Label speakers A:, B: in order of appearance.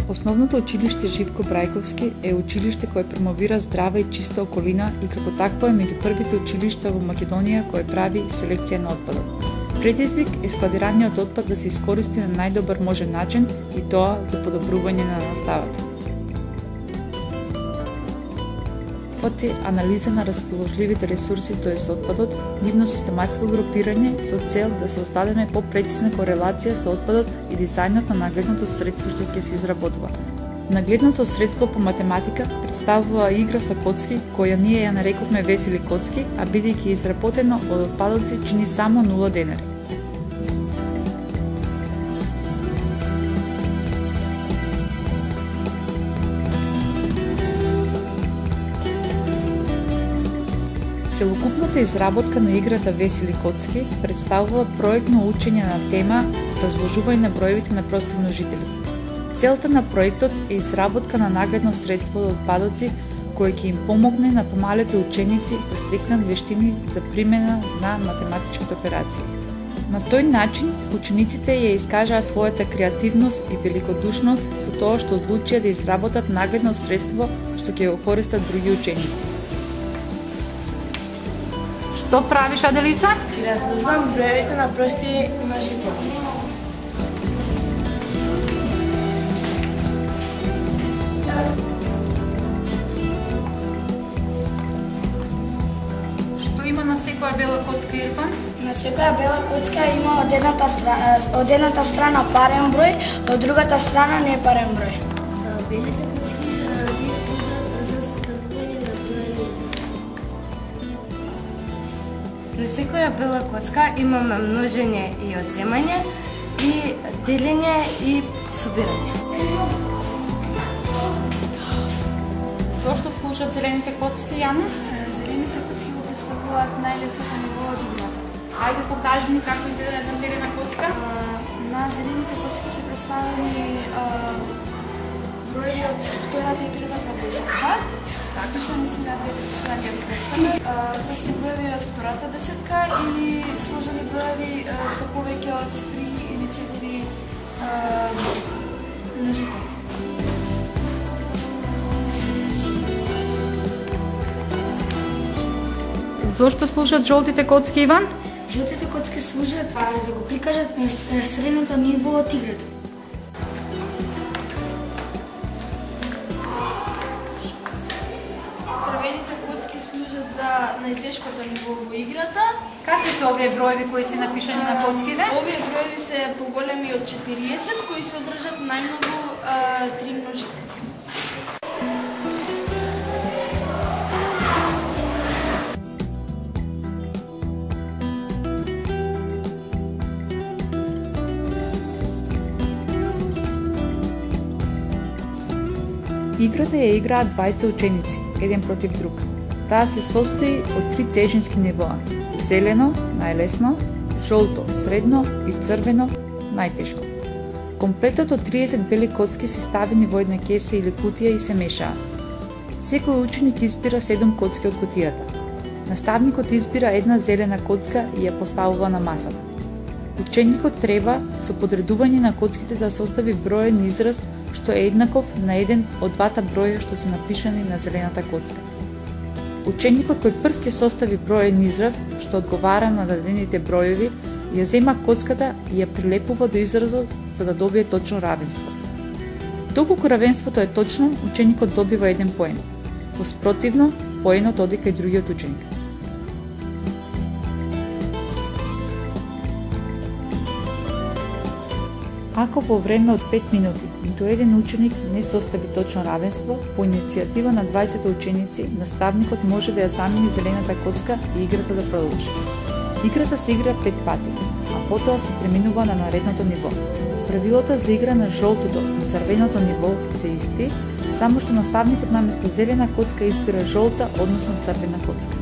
A: Основното училиште Живко Брајковски е училиште кое промовира здрава и чиста околина и како такво е меѓу првите училишта во Македонија кое прави селекција на отпадот. Предизвик е складираниот отпад да се искористи на најдобар можен начин и тоа за подобрување на наставата. Оти анализа на расположливите ресурси, т.е. отпадот, нивно систематско групирање со цел да создадеме попрецизна корелација со отпадот и дизајнот на нагледното средство што ќе се изработува. Нагледното средство по математика представува игра со коцки, која ние ја нарековме весели коцки, а бидејќи изработено од отпадоци чини само 0 денари. Целокупната изработка на играта Весели коцки представува проектно учење на тема разложување на броевите на прости множители. Целта на проектот е изработка на нагледно средство од отпадоци кое ќе им помогне на помалите ученици да стекнат вештини за примена на математичките операции. На тој начин учениците ја искажаа својата креативност и великодушност со тоа што одлучија да изработат нагледно средство што ќе го користат други ученици. Што правиш, Аделиса?
B: Разложувам броевите на прости множители.
A: Што има на секоја бела коцка, Ирфан?
B: На секоја бела коцка има од едната страна парен број, од другата страна непарен број. Белите коцки ги служат за составување на броеви изрази. На секоја бела коцка имаме множење и одземање, и делење и собирање.
A: Со што служат зелените коцки, Јана?
B: Зелените коцки го представуваат најлесното ниво од играта.
A: Ајде покажи ни како изгледа една зелена коцка.
B: На зелените коцки се представени броеви од втората и третата десетка. Спишани си на двете страни од коцката. Прости броеви од втората десетка или сложени броеви со повеќе од 3 или 4 множители.
A: Зошто служат жолтите коцки, Иван?
B: Жолтите коцки служат за да го прикажат на средното ниво од играта. Црвените коцки служат за најтешкото ниво во играта.
A: Какви се овие броеви кои се напишани на коцките?
B: Овие броеви се поголеми од 40, кои содржат најмногу 3 множители.
A: Играта ја играат двајца ученици, еден против друг. Таа се состои од 3 тежински нивоа: зелено, најлесно, жолто, средно и црвено, најтешко. Комплетот од 30 бели коцки се ставени во една кеса или кутија и се мешаат. Секој ученик избира 7 коцки од кутијата. Наставникот избира една зелена коцка и ја поставува на масата. Ученикот треба со подредување на коцките да состави броен израз што е еднаков на еден од двата броја што се напишани на зелената коцка. Ученикот кој прв ќе состави броен израз што одговара на дадените броеви, ја зема коцката и ја прилепува до изразот за да добие точно равенство. Доколку равенството е точно, ученикот добива 1 поен. Воспротивно, поенот оди кај другиот ученик. Ако во време од 5 минути ниту еден ученик не состави точно равенство, по иницијатива на двајцата ученици, наставникот може да ја замени зелената коцка и играта да продолжи. Играта се игра 5 пати, а потоа се преминува на наредното ниво. Правилата за игра на жолтото и црвеното ниво се исти, само што наставникот наместо зелена коцка избира жолта, односно црвена коцка.